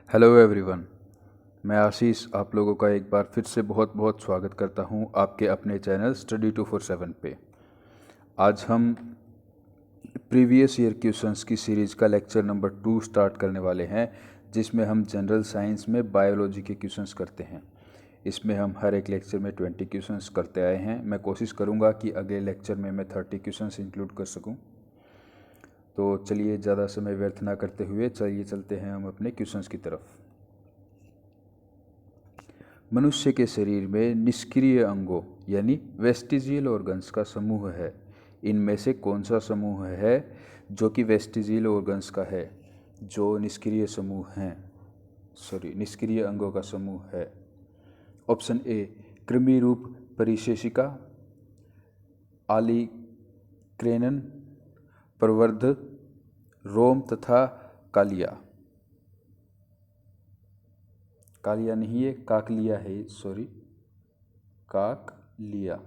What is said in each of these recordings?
Hello everyone, मैं आशीष आप लोगों का एक बार फिर से बहुत बहुत स्वागत करता हूं आपके अपने चैनल स्टडी 247 पे। आज हम प्रीवियस ईयर क्वेश्चंस की सीरीज़ का लेक्चर नंबर 2 स्टार्ट करने वाले हैं, जिसमें हम जनरल साइंस में बायोलॉजी के क्वेश्चंस करते हैं। इसमें हम हर एक लेक्चर में 20 क्वेश्चंस करते आए हैं। मैं कोशिश करूँगा कि अगले लेक्चर में मैं 30 क्वेश्चंस इंक्लूड कर सकूँ। तो चलिए ज़्यादा समय व्यर्थ ना करते हुए चलिए चलते हैं हम अपने क्वेश्चंस की तरफ। मनुष्य के शरीर में निष्क्रिय अंगों यानी वेस्टिजियल ऑर्गन्स का समूह है। इनमें से कौन सा समूह है जो कि वेस्टिजियल ऑर्गन्स का है, जो निष्क्रिय अंगों का समूह है? ऑप्शन ए कृमि रूप परिशेषिका, आलिक्रेनन, प्रवर्ध, रोम तथा कालिया। कालिया नहीं है, काकलिया है, काकलिया।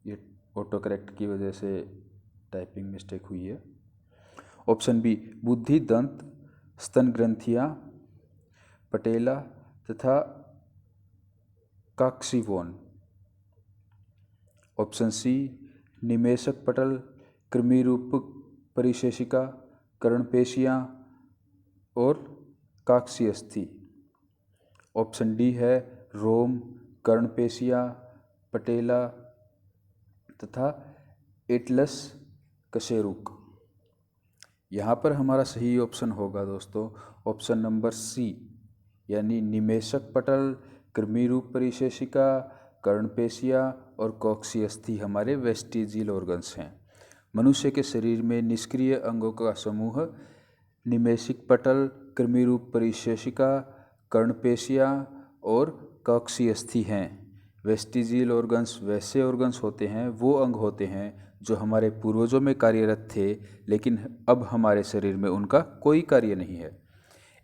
ये ऑटो करेक्ट की वजह से टाइपिंग मिस्टेक हुई है। ऑप्शन बी बुद्धि, दंत, स्तन ग्रंथियाँ, पटेला तथा काक्सीवोन। ऑप्शन सी निमेषक पटल, कृमि रूप परिशेषिका, कर्णपेशियाँ और काक्सीस्थि। ऑप्शन डी है रोम, कर्णपेशियाँ, पटेला तथा एटलस कशेरुक। यहाँ पर हमारा सही ऑप्शन होगा दोस्तों ऑप्शन नंबर सी, यानी निमेषक पटल, कृमि रूप परिशेषिका, कर्णपेशियाँ और कॉक्सीस्थि हमारे वेस्टिजियल ऑर्गन्स हैं। मनुष्य के शरीर में निष्क्रिय अंगों का समूह निमेषिक पटल, कृमि रूप परिशेषिका, कर्णपेशियाँ और कॉक्सीस्थि हैं। वेस्टिजियल ऑर्गन्स वैसे ऑर्गन्स होते हैं, वो अंग होते हैं जो हमारे पूर्वजों में कार्यरत थे, लेकिन अब हमारे शरीर में उनका कोई कार्य नहीं है।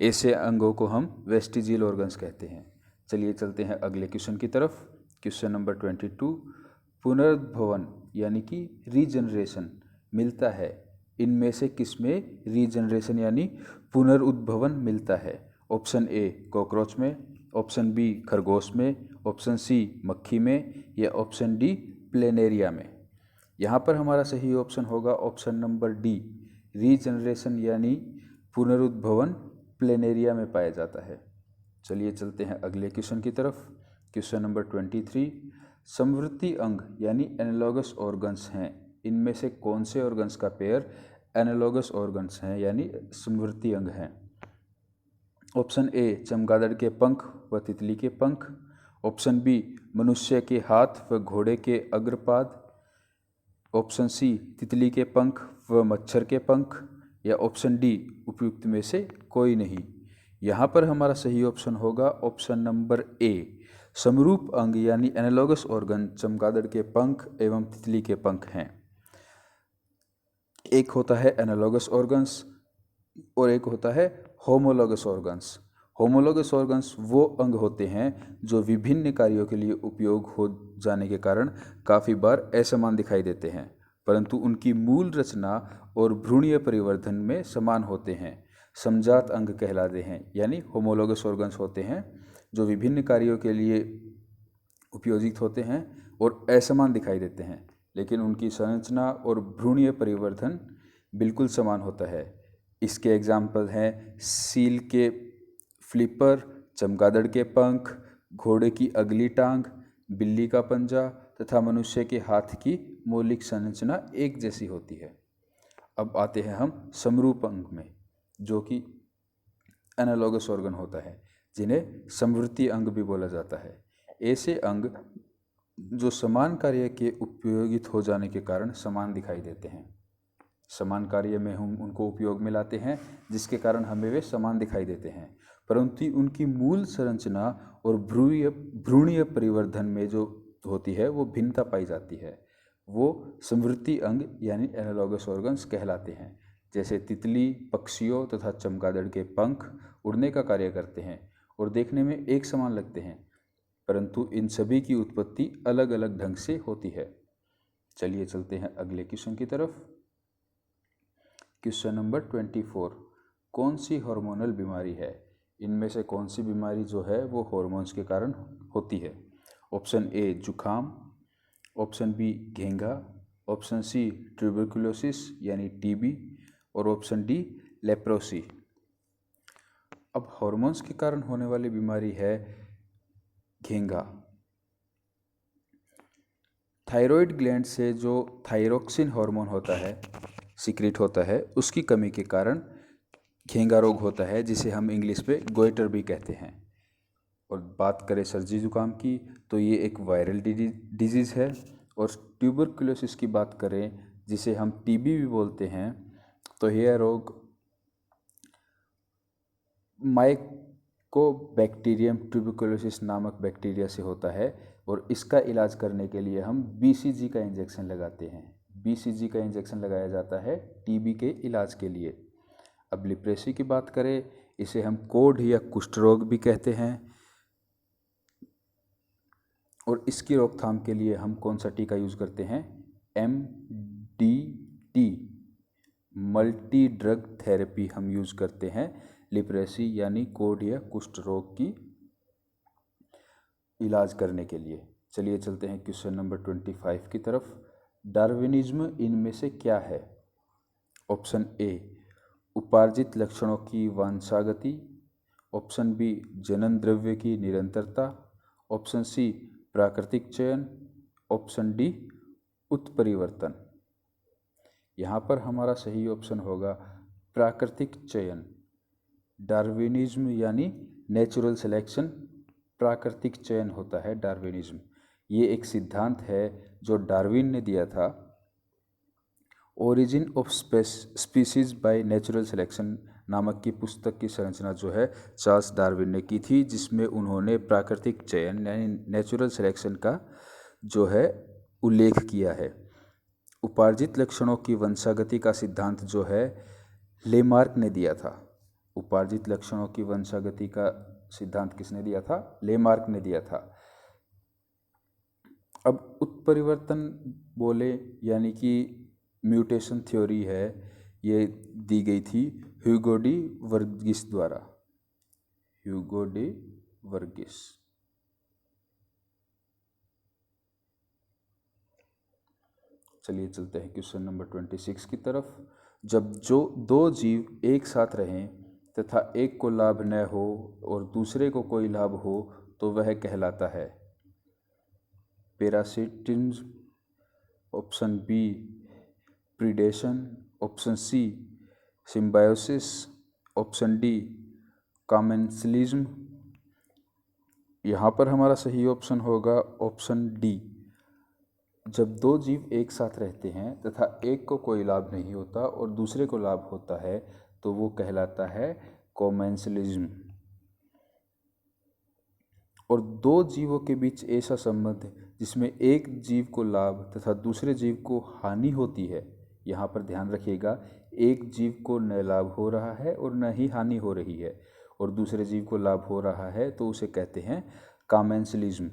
ऐसे अंगों को हम वेस्टिजियल ऑर्गन्स कहते हैं। चलिए चलते हैं अगले क्वेश्चन की तरफ। क्वेश्चन नंबर 22, पुनर्भवन यानी कि रीजनरेशन मिलता है, इनमें से किसमें रीजनरेशन यानी पुनरुद्भवन मिलता है? ऑप्शन ए कॉकरोच में, ऑप्शन बी खरगोश में, ऑप्शन सी मक्खी में या ऑप्शन डी प्लेनेरिया में। यहाँ पर हमारा सही ऑप्शन होगा ऑप्शन नंबर डी, रीजनरेशन यानी पुनरुद्भवन प्लेनेरिया में पाया जाता है। चलिए चलते हैं अगले क्वेश्चन की तरफ। क्वेश्चन नंबर 23, समवर्ती अंग यानी एनालॉगस ऑर्गन्स हैं, इनमें से कौन से ऑर्गन्स का पेयर एनालॉगस ऑर्गन्स हैं यानी समवर्ती अंग हैं? ऑप्शन ए चमगादड़ के पंख व तितली के पंख, ऑप्शन बी मनुष्य के हाथ व घोड़े के अग्रपाद, ऑप्शन सी तितली के पंख व मच्छर के पंख या ऑप्शन डी उपयुक्त में से कोई नहीं। यहाँ पर हमारा सही ऑप्शन होगा ऑप्शन नंबर ए, समरूप अंग यानी एनालॉगस ऑर्गन चमगादड़ के पंख एवं तितली के पंख हैं। एक होता है एनालॉगस ऑर्गन्स और एक होता है होमोलॉगस ऑर्गन्स। होमोलॉगस ऑर्गन्स वो अंग होते हैं जो विभिन्न कार्यों के लिए उपयोग हो जाने के कारण काफ़ी बार असमान दिखाई देते हैं, परंतु उनकी मूल रचना और भ्रूणीय परिवर्धन में समान होते हैं। समजात अंग कहलाते हैं, यानी होमोलॉगस ऑर्गन्स होते हैं जो विभिन्न कार्यों के लिए उपयोजित होते हैं और असमान दिखाई देते हैं, लेकिन उनकी संरचना और भ्रूणीय परिवर्धन बिल्कुल समान होता है। इसके एग्जाम्पल हैं सील के फ्लिपर, चमगादड़ के पंख, घोड़े की अगली टांग, बिल्ली का पंजा तथा मनुष्य के हाथ की मौलिक संरचना एक जैसी होती है। अब आते हैं हम समरूप अंग में, जो कि एनालॉगस ऑर्गन होता है, जिन्हें समवर्ती अंग भी बोला जाता है। ऐसे अंग जो समान कार्य के उपयोगित हो जाने के कारण समान दिखाई देते हैं। समान कार्य में हम उनको उपयोग में लाते हैं, जिसके कारण हमें वे समान दिखाई देते हैं, परंतु उनकी मूल संरचना और भ्रूणीय परिवर्धन में जो होती है वो भिन्नता पाई जाती है। वो समवर्ती अंग यानी एनालॉगस ऑर्गन्स कहलाते हैं। जैसे तितली, पक्षियों तथा चमगादड़ के पंख उड़ने का कार्य करते हैं और देखने में एक समान लगते हैं, परंतु इन सभी की उत्पत्ति अलग अलग ढंग से होती है। चलिए चलते हैं अगले क्वेश्चन की तरफ। क्वेश्चन नंबर 24, कौन सी हार्मोनल बीमारी है? इनमें से कौन सी बीमारी जो है वो हार्मोन्स के कारण होती है? ऑप्शन ए जुखाम, ऑप्शन बी घेंघा, ऑप्शन सी ट्यूबरकुलोसिस यानी टीबी और ऑप्शन डी लेप्रोसी। अब हार्मोन्स के कारण होने वाली बीमारी है घेंघा। थायराइड ग्लैंड से जो थायरोक्सिन हार्मोन होता है, सीक्रेट होता है, उसकी कमी के कारण घेंघा रोग होता है, जिसे हम इंग्लिश में गोइटर भी कहते हैं। और बात करें सर्दी जुकाम की तो ये एक वायरल डिजीज़ है। और ट्यूबरकुलोसिस की बात करें जिसे हम टीबी भी बोलते हैं, तो यह रोग माइकोबैक्टीरियम ट्यूबरकुलोसिस नामक बैक्टीरिया से होता है। और इसका इलाज करने के लिए हम बीसीजी का इंजेक्शन लगाते हैं। बीसीजी का इंजेक्शन लगाया जाता है टीबी के इलाज के लिए। अब लिप्रेसी की बात करें, इसे हम कोढ़ या कुष्ठ रोग भी कहते हैं। और इसकी रोकथाम के लिए हम कौन सा टीका यूज़ करते हैं? MDT मल्टी ड्रग थेरेपी हम यूज़ करते हैं लिप्रेसी यानी कोढ़ या कुष्ठ रोग की इलाज करने के लिए। चलिए चलते हैं क्वेश्चन नंबर 25 की तरफ। डार्विनिज्म इनमें से क्या है? ऑप्शन ए उपार्जित लक्षणों की वांछागति, ऑप्शन बी जनन द्रव्य की निरंतरता, ऑप्शन सी प्राकृतिक चयन, ऑप्शन डी उत्परिवर्तन। यहाँ पर हमारा सही ऑप्शन होगा प्राकृतिक चयन। डार्विनिज्म यानी नेचुरल सिलेक्शन, प्राकृतिक चयन होता है डार्विनिज्म। ये एक सिद्धांत है जो डार्विन ने दिया था। Origin of species by natural selection नामक की पुस्तक की संरचना जो है चार्ल्स डार्विन ने की थी, जिसमें उन्होंने प्राकृतिक चयन यानी नेचुरल सिलेक्शन का जो है उल्लेख किया है। उपार्जित लक्षणों की वंशागति का सिद्धांत जो है लेमार्क ने दिया था। उपार्जित लक्षणों की वंशागति का सिद्धांत किसने दिया था? लेमार्क ने दिया था। अब उत्परिवर्तन बोले यानी कि म्यूटेशन थ्योरी है, ये दी गई थी ह्यूगो डी वर्गिस द्वारा। Hugo de Varghese. चलिए चलते हैं क्वेश्चन नंबर 26 की तरफ। जब जो दो जीव एक साथ रहें तथा एक को लाभ न हो और दूसरे को कोई लाभ हो तो वह कहलाता है parasitism, option B predation, option C symbiosis, option D commensalism. यहाँ पर हमारा सही ऑप्शन होगा ऑप्शन डी। जब दो जीव एक साथ रहते हैं तथा एक को कोई लाभ नहीं होता और दूसरे को लाभ होता है तो वो कहलाता है कॉमेंसलिज्म। और दो जीवों के बीच ऐसा संबंध जिसमें एक जीव को लाभ तथा दूसरे जीव को हानि होती है, यहाँ पर ध्यान रखिएगा, एक जीव को न लाभ हो रहा है और न ही हानि हो रही है और दूसरे जीव को लाभ हो रहा है तो उसे कहते हैं कॉमेंसलिज्म।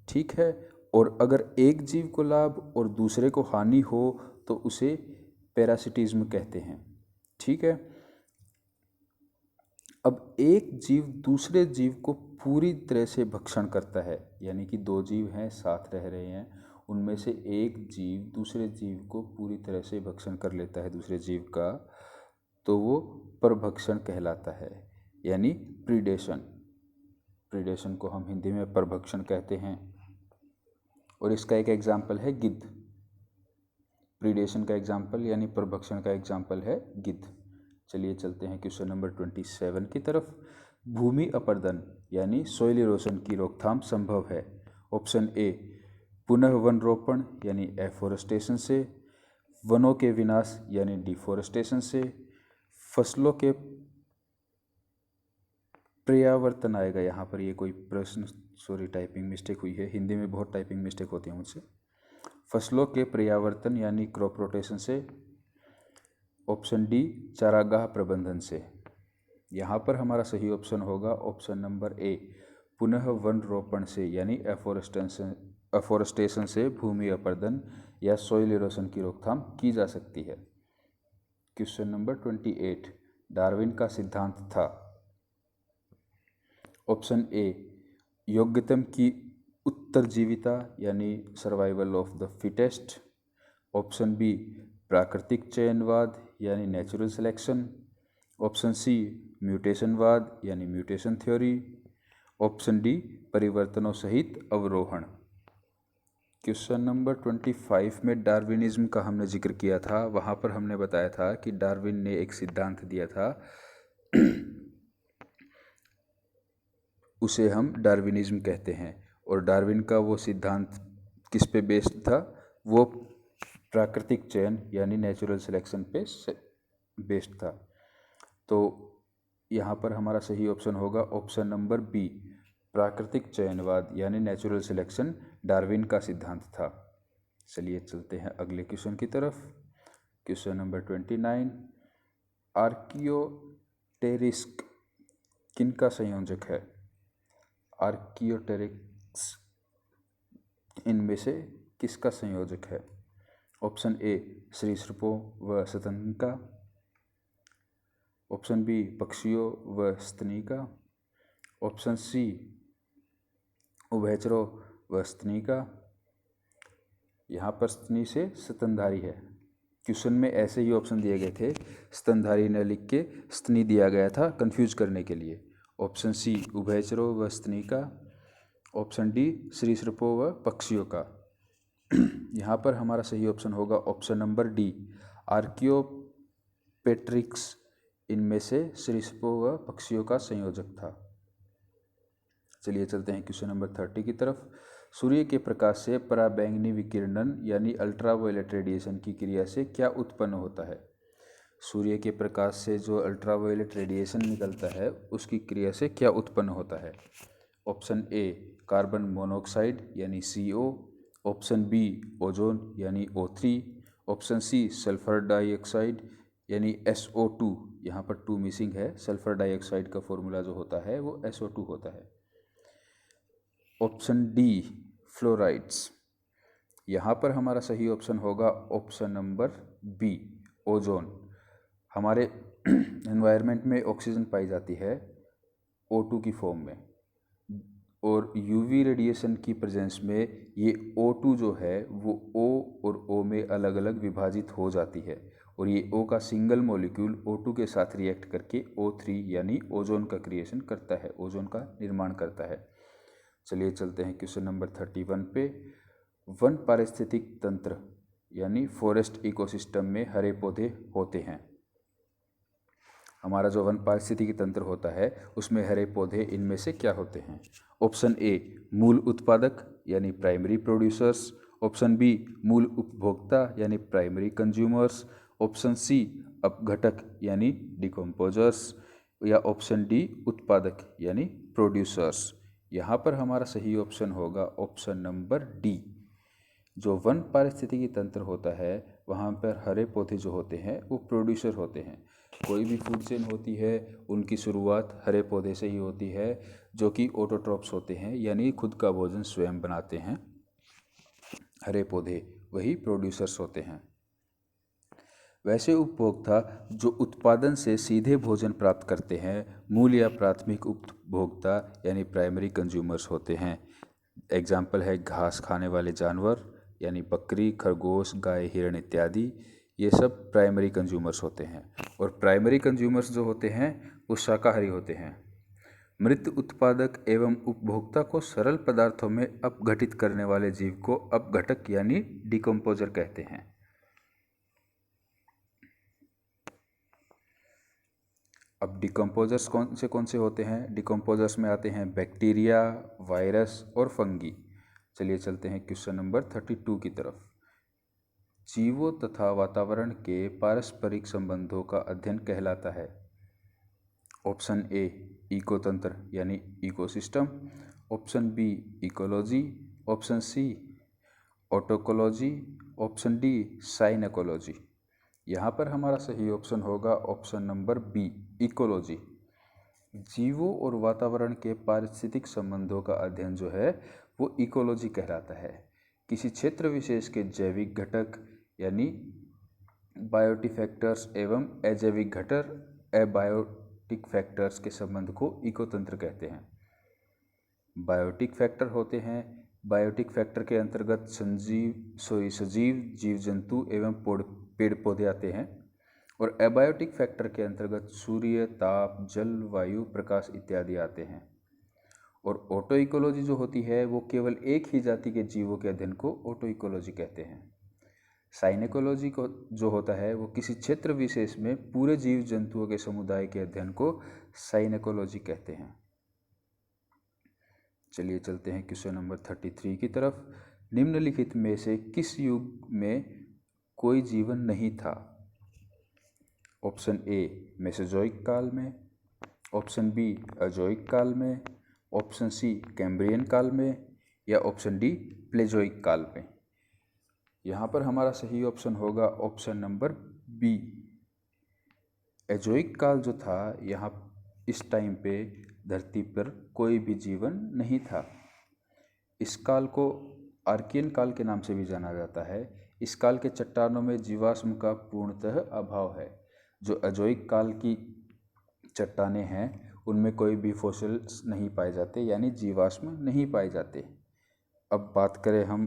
ठीक है। और अगर एक जीव को लाभ और दूसरे को हानि हो तो उसे पैरासिटिज्म कहते हैं। ठीक है। अब एक जीव दूसरे जीव को पूरी तरह से भक्षण करता है, यानी कि दो जीव हैं साथ रह रहे हैं, उनमें से एक जीव दूसरे जीव को पूरी तरह से भक्षण कर लेता है दूसरे जीव का, तो वो परभक्षण कहलाता है यानी प्रीडेशन। प्रीडेशन को हम हिंदी में परभक्षण कहते हैं। और इसका एक एग्जाम्पल है गिद्ध। प्रीडेशन का एग्जाम्पल यानी परभक्षण का एग्जाम्पल है गिद्ध। चलिए चलते हैं क्वेश्चन नंबर 27 की तरफ। भूमि अपरदन यानी सॉइल इरोशन की रोकथाम संभव है? ऑप्शन ए पुनः वन रोपण यानी एफोरेस्टेशन से, वनों के विनाश यानी डिफोरेस्टेशन से, फसलों के पर्यावर्तन आएगा यहाँ पर, ये कोई प्रश्न सॉरी टाइपिंग मिस्टेक हुई है, हिंदी में बहुत टाइपिंग मिस्टेक होती है मुझसे। फसलों के पर्यावर्तन यानी क्रॉप रोटेशन से, ऑप्शन डी चारागाह प्रबंधन से। यहाँ पर हमारा सही ऑप्शन होगा ऑप्शन नंबर ए पुनः वन रोपण से यानी एफोरेस्टेशन से भूमि अपरदन या सॉइल इरोशन की रोकथाम की जा सकती है। Question number 28। डार्विन का सिद्धांत था? ऑप्शन ए, योग्यतम की उत्तरजीविता यानी survival of the fittest. Option B, प्राकृतिक चयनवाद यानी नेचुरल सिलेक्शन। ऑप्शन सी, म्यूटेशनवाद यानी म्यूटेशन थ्योरी। ऑप्शन डी, परिवर्तनों सहित अवरोहण। क्वेश्चन नंबर 25 में डार्विनिज्म का हमने जिक्र किया था। वहाँ पर हमने बताया था कि डार्विन ने एक सिद्धांत दिया था, उसे हम डार्विनिज्म कहते हैं। और डार्विन का वो सिद्धांत किस पे बेस्ड था? वो प्राकृतिक चयन यानी नेचुरल सिलेक्शन पे बेस्ड था। तो यहाँ पर हमारा सही ऑप्शन होगा ऑप्शन नंबर बी, प्राकृतिक चयनवाद यानी नेचुरल सिलेक्शन डार्विन का सिद्धांत था। चलिए चलते हैं अगले क्वेश्चन की तरफ। क्वेश्चन नंबर 29, आर्कियोटेरिक्स किनका संयोजक है? आर्कियोटेरिक्स इनमें से किसका संयोजक है? ऑप्शन ए, सरीसृपों व स्तनिका। ऑप्शन बी, पक्षियों व स्तनिका। ऑप्शन सी, उभयचरों व स्तनिका। यहाँ पर स्तनी से स्तनधारी है। क्वेश्चन में ऐसे ही ऑप्शन दिए गए थे, स्तनधारी न लिख के स्तनी दिया गया था कंफ्यूज करने के लिए। ऑप्शन सी, उभयचरों व स्तनिका। ऑप्शन डी, सरीसृपों व पक्षियों का। यहाँ पर हमारा सही ऑप्शन होगा ऑप्शन नंबर डी, आर्कियोपेट्रिक्स इनमें से सरीसृपों व पक्षियों का संयोजक था। चलिए चलते हैं क्वेश्चन नंबर 30 की तरफ। सूर्य के प्रकाश से पराबैंगनी विकिरणन यानी अल्ट्रावायलेट रेडिएशन की क्रिया से क्या उत्पन्न होता है? सूर्य के प्रकाश से जो अल्ट्रावायलेट रेडिएशन निकलता है उसकी क्रिया से क्या उत्पन्न होता है? ऑप्शन ए, कार्बन मोनोऑक्साइड यानी CO। ऑप्शन बी, ओजोन यानी O3। Option C, sulphur dioxide यानी SO2। यहाँ पर 2 मिसिंग है। सल्फर डाइऑक्साइड का फॉर्मूला जो होता है वो SO2 होता है। Option D, fluorides. यहाँ पर हमारा सही ऑप्शन होगा ऑप्शन नंबर बी, ओजोन। हमारे एनवायरनमेंट में ऑक्सीजन पाई जाती है O2 की फॉर्म में, और UV रेडिएशन की प्रेजेंस में ये O2 जो है वो O और O में अलग अलग विभाजित हो जाती है, और ये O का सिंगल मॉलिक्यूल O2 के साथ रिएक्ट करके O3 यानी ओजोन का क्रिएशन करता है, ओजोन का निर्माण करता है। चलिए चलते हैं क्वेश्चन नंबर 31 पे। वन पारिस्थितिक तंत्र यानी फॉरेस्ट इकोसिस्टम में हरे पौधे होते हैं। हमारा जो वन पारिस्थितिकी तंत्र होता है उसमें हरे पौधे इनमें से क्या होते हैं? ऑप्शन ए, मूल उत्पादक यानी प्राइमरी प्रोड्यूसर्स। ऑप्शन बी, मूल उपभोक्ता यानी प्राइमरी कंज्यूमर्स। ऑप्शन सी, अपघटक यानी डिकम्पोजर्स। या ऑप्शन डी, उत्पादक यानी प्रोड्यूसर्स। यहाँ पर हमारा सही ऑप्शन होगा ऑप्शन नंबर डी। जो वन पारिस्थितिकी तंत्र होता है वहाँ पर हरे पौधे जो होते हैं वो प्रोड्यूसर होते हैं। कोई भी फूड चेन होती है उनकी शुरुआत हरे पौधे से ही होती है, जो कि ऑटोट्रॉप्स होते हैं यानी खुद का भोजन स्वयं बनाते हैं। हरे पौधे वही प्रोड्यूसर्स होते हैं। वैसे उपभोक्ता जो उत्पादन से सीधे भोजन प्राप्त करते हैं मूल या प्राथमिक उपभोक्ता यानी प्राइमरी कंज्यूमर्स होते हैं। एग्जाम्पल है घास खाने वाले जानवर यानी बकरी, खरगोश, गाय, हिरण इत्यादि। ये सब प्राइमरी कंज्यूमर्स होते हैं। और प्राइमरी कंज्यूमर्स जो होते हैं वो शाकाहारी होते हैं। मृत उत्पादक एवं उपभोक्ता को सरल पदार्थों में अपघटित करने वाले जीव को अपघटक यानी डिकम्पोजर कहते हैं। अब डिकम्पोजर्स कौन से होते हैं? डिकम्पोजर्स में आते हैं बैक्टीरिया, वायरस और फंगी। चलिए चलते हैं क्वेश्चन नंबर 32 की तरफ। जीवों तथा वातावरण के पारस्परिक संबंधों का अध्ययन कहलाता है। ऑप्शन ए, इकोतंत्र यानी ecosystem. Option B, ecology. Option C, autecology. Option D, synecology. यहाँ पर हमारा सही ऑप्शन होगा ऑप्शन नंबर बी, इकोलॉजी। जीवों और वातावरण के पारिस्थितिक संबंधों का अध्ययन जो है वो इकोलॉजी कहलाता है। किसी क्षेत्र विशेष के जैविक घटक यानी बायोटिफैक्टर्स एवं अजैविक एबायोटिक फैक्टर्स के संबंध को इकोतंत्र कहते हैं। बायोटिक फैक्टर होते हैं, बायोटिक फैक्टर के अंतर्गत सजीव जीव जंतु एवं पेड़ पौधे आते हैं, और एबायोटिक फैक्टर के अंतर्गत सूर्य, ताप, जल, वायु, प्रकाश इत्यादि आते हैं। और ऑटो इकोलॉजी जो होती है वो केवल एक ही जाति के जीवों के अध्ययन को ऑटो इकोलॉजी कहते हैं। साइनेकोलॉजी को जो होता है वो किसी क्षेत्र विशेष में पूरे जीव जंतुओं के समुदाय के अध्ययन को साइनेकोलॉजी कहते हैं। चलिए चलते हैं क्वेश्चन नंबर 33 की तरफ। निम्नलिखित में से किस युग में कोई जीवन नहीं था? ऑप्शन ए मेसोजोइक काल में, ऑप्शन बी अजोइक काल में, ऑप्शन सी कैम्ब्रियन काल में, या ऑप्शन डी प्लेजोइक काल में। यहाँ पर हमारा सही ऑप्शन होगा ऑप्शन नंबर बी। एजोइक काल जो था, यहाँ इस टाइम पे धरती पर कोई भी जीवन नहीं था। इस काल को आर्कियन काल के नाम से भी जाना जाता है। इस काल के चट्टानों में जीवाश्म का पूर्णतः अभाव है। जो अजोइक काल की चट्टानें हैं उनमें कोई भी फॉसिल्स नहीं पाए जाते, यानी जीवाश्म नहीं पाए जाते। अब बात करें हम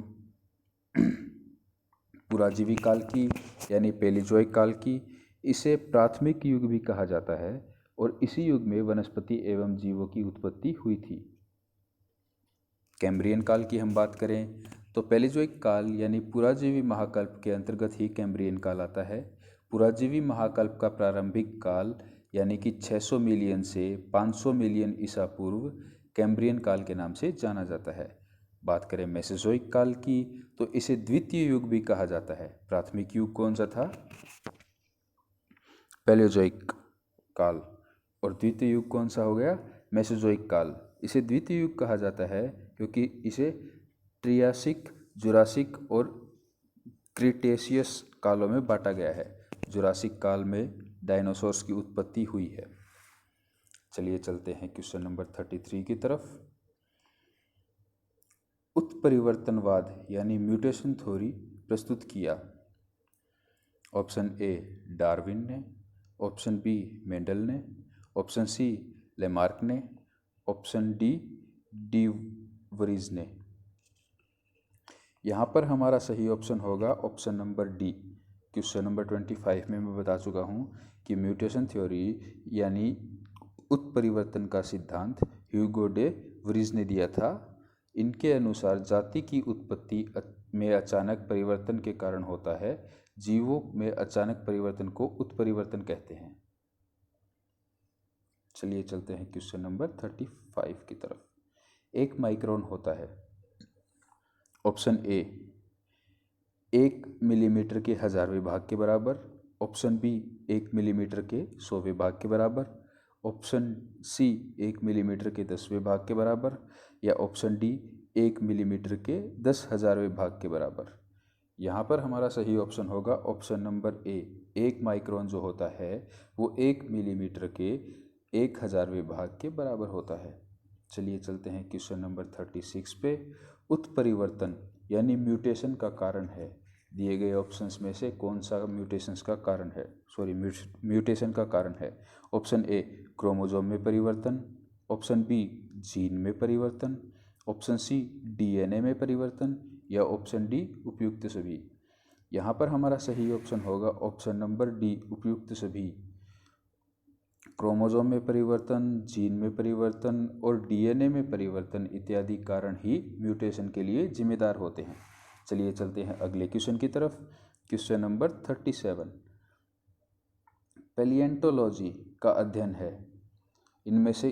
पुराजीवी काल की, यानी पेलिजोइक काल की। इसे प्राथमिक युग भी कहा जाता है और इसी युग में वनस्पति एवं जीवों की उत्पत्ति हुई थी। कैम्ब्रियन काल की हम बात करें तो पेलिजोइक काल यानी पुराजीवी महाकल्प के अंतर्गत ही कैम्ब्रियन काल आता है। पुराजीवी महाकल्प का प्रारंभिक काल यानी कि 600 मिलियन से 500 मिलियन ईसा पूर्व कैम्ब्रियन काल के नाम से जाना जाता है। बात करें मेसोजोइक काल की तो इसे द्वितीय युग भी कहा जाता है। प्राथमिक युग कौन सा था? पैलियोजोइक काल। और द्वितीय युग कौन सा हो गया? मेसोजोइक काल। इसे द्वितीय युग कहा जाता है क्योंकि इसे ट्रियासिक, जुरासिक और क्रिटेशियस कालों में बांटा गया है। जुरासिक काल में डायनासोर्स की उत्पत्ति हुई है। चलिए चलते हैं क्वेश्चन नंबर 33 की तरफ। उत्परिवर्तनवाद यानी म्यूटेशन थ्योरी प्रस्तुत किया? ऑप्शन ए डार्विन ने, ऑप्शन बी मेंडल ने, ऑप्शन सी लेमार्क ने, ऑप्शन डी वरीज ने। यहाँ पर हमारा सही ऑप्शन होगा option number D. Question number 25 में मैं बता चुका हूँ कि म्यूटेशन थ्योरी यानी उत्परिवर्तन का सिद्धांत ह्यूगो डे वरीज ने दिया था। इनके अनुसार जाति की उत्पत्ति में अचानक परिवर्तन के कारण होता है। जीवों में अचानक परिवर्तन को उत्परिवर्तन कहते हैं। चलिए चलते हैं क्वेश्चन नंबर 35 की तरफ। 1 माइक्रोन होता है? ऑप्शन ए 1 मिलीमीटर के 1000वें भाग के बराबर, ऑप्शन बी 1 मिलीमीटर के 100वें भाग के बराबर, ऑप्शन सी 1 मिलीमीटर के 10वें भाग के बराबर, या ऑप्शन डी 1 मिलीमीटर के 10,000वें भाग के बराबर। यहाँ पर हमारा सही ऑप्शन होगा ऑप्शन नंबर ए। 1 माइक्रोन जो होता है वो 1 मिलीमीटर के 1000वें भाग के बराबर होता है। चलिए चलते हैं क्वेश्चन नंबर 36 पे। उत्परिवर्तन यानी म्यूटेशन का कारण है। दिए गए ऑप्शंस में से कौन सा म्यूटेशंस का कारण है, म्यूटेशन का कारण है? ऑप्शन ए क्रोमोसोम में परिवर्तन, ऑप्शन बी जीन में परिवर्तन, ऑप्शन सी डीएनए में परिवर्तन, या ऑप्शन डी उपयुक्त सभी। यहाँ पर हमारा सही ऑप्शन होगा ऑप्शन नंबर डी उपयुक्त सभी। क्रोमोसोम में परिवर्तन, जीन में परिवर्तन और डीएनए में परिवर्तन इत्यादि कारण ही म्यूटेशन के लिए जिम्मेदार होते हैं। चलिए चलते हैं अगले क्वेश्चन की तरफ। Question number 37। पैलिएंटोलॉजी का अध्ययन है। इनमें से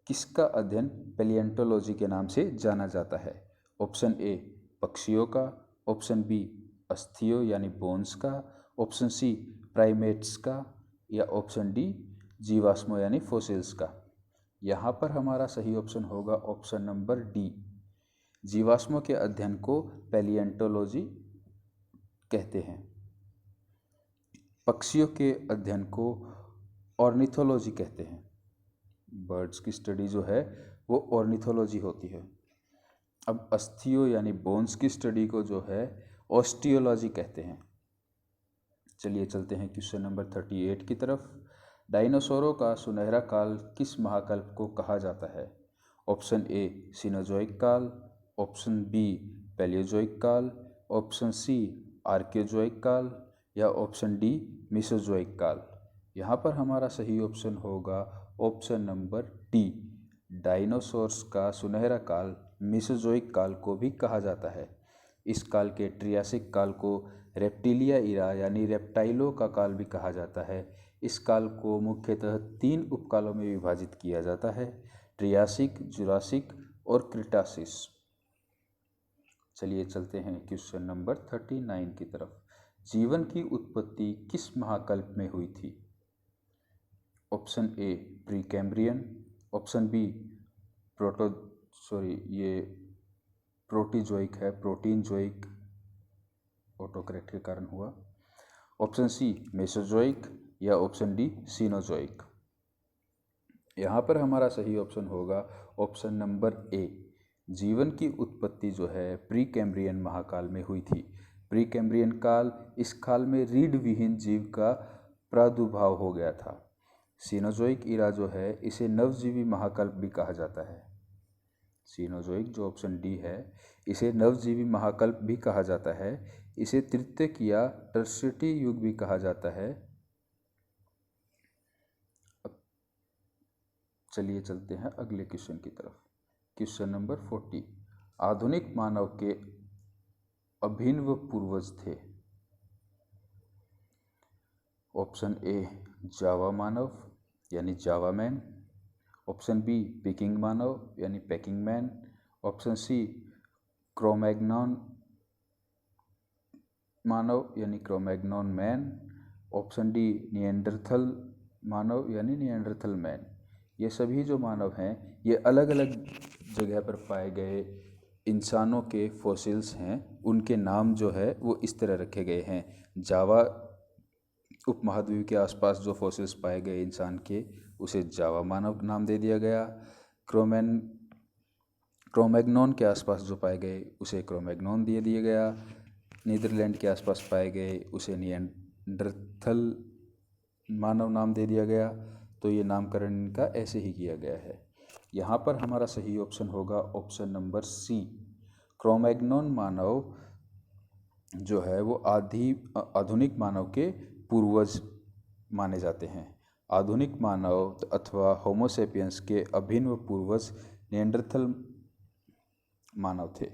किसका अध्ययन पैलिएंटोलॉजी के नाम से जाना जाता है? ऑप्शन ए पक्षियों का, ऑप्शन बी अस्थियों यानी बोन्स का, ऑप्शन सी प्राइमेट्स का, या ऑप्शन डी जीवाश्मों यानी फोसिल्स का। यहाँ पर हमारा सही ऑप्शन होगा ऑप्शन नंबर डी। जीवाश्मों के अध्ययन को पैलिएंटोलॉजी कहते हैं। पक्षियों के अध्ययन को ऑर्निथोलॉजी कहते हैं। बर्ड्स की स्टडी जो है वो ऑर्निथोलॉजी होती है। अब अस्थियों यानी बोन्स की स्टडी को जो है ऑस्टियोलॉजी कहते हैं। चलिए चलते हैं क्वेश्चन नंबर 38 की तरफ। डायनासोरों का सुनहरा काल किस महाकल्प को कहा जाता है? ऑप्शन ए सीनोजोइक काल, ऑप्शन बी पैलियोजोइक काल, ऑप्शन सी आर्कियोजोइक काल या ऑप्शन डी मेसोजोइक काल। यहाँ पर हमारा सही ऑप्शन होगा ऑप्शन नंबर डी, डायनासोर्स का सुनहरा काल मेसोजोइक काल को भी कहा जाता है। इस काल के ट्रियासिक काल को रेप्टिलिया इरा यानी रेप्टाइलों का काल भी कहा जाता है। इस काल को मुख्यतः 3 उपकालों में विभाजित किया जाता है, ट्रियासिक, जुरासिक और क्रिटासिस। चलिए चलते हैं क्वेश्चन नंबर 39 की तरफ। जीवन की उत्पत्ति किस महाकल्प में हुई थी? Option A Precambrian, option B Proterozoic है, प्रोटीनजोइक, ऑटो करेक्ट के कारण हुआ, ऑप्शन सी मेसोजोइक या ऑप्शन डी सीनोजोइक। यहाँ पर हमारा सही ऑप्शन होगा ऑप्शन नंबर ए, जीवन की उत्पत्ति जो है प्री कैम्ब्रियन महाकाल में हुई थी। प्री कैम्ब्रियन काल, इस काल में रीढ़ विहीन जीव का प्रादुर्भाव हो गया था। सीनोजोइक इरा जो है इसे नवजीवी महाकल्प भी कहा जाता है। सीनोजोइक जो ऑप्शन डी है, इसे नवजीवी महाकल्प भी कहा जाता है। इसे तृतीयक या टर्शियरी युग भी कहा जाता है। अब चलिए चलते हैं अगले क्वेश्चन की तरफ। क्वेश्चन नंबर 40, आधुनिक मानव के अभिनव पूर्वज थे। ऑप्शन ए जावा मानव यानी Java man, option B Peking मानव यानी Peking man, option C Cro-Magnon मानव यानी Cro-Magnon man, option D Neanderthal मानव यानी निएंडरथल मैन। ये सभी जो मानव हैं ये अलग अलग जगह पर पाए गए इंसानों के फॉसिल्स हैं। उनके नाम जो है वो इस तरह रखे गए हैं। जावा उपमहाद्वीप के आसपास जो फॉसिल्स पाए गए इंसान के, उसे जावा मानव नाम दे दिया गया। क्रोमैग्नॉन के आसपास जो पाए गए उसे क्रोमैग्नॉन दे दिया गया। नीदरलैंड के आसपास पाए गए उसे निएंडरथल मानव नाम दे दिया गया। तो ये नामकरण इनका ऐसे ही किया गया है। यहाँ पर हमारा सही ऑप्शन होगा ऑप्शन नंबर सी, क्रोमैग्नॉन मानव जो है वो आधुनिक मानव के पूर्वज माने जाते हैं। आधुनिक मानव अथवा होमोसेपियंस के अभिन्न पूर्वज निएंडरथल मानव थे।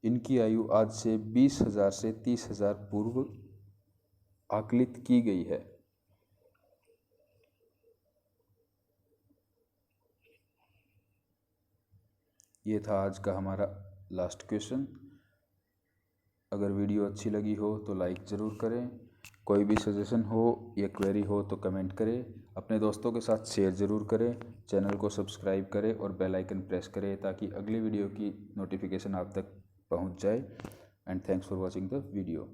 इनकी आयु आज से 20,000 से 30,000 पूर्व आकलित की गई है। ये था आज का हमारा लास्ट क्वेश्चन। अगर वीडियो अच्छी लगी हो तो लाइक ज़रूर करें। कोई भी सजेशन हो या क्वेरी हो तो कमेंट करें। अपने दोस्तों के साथ शेयर ज़रूर करें। चैनल को सब्सक्राइब करें और बेल आइकन प्रेस करें ताकि अगली वीडियो की नोटिफिकेशन आप तक पहुंच जाए। And thanks for watching the video.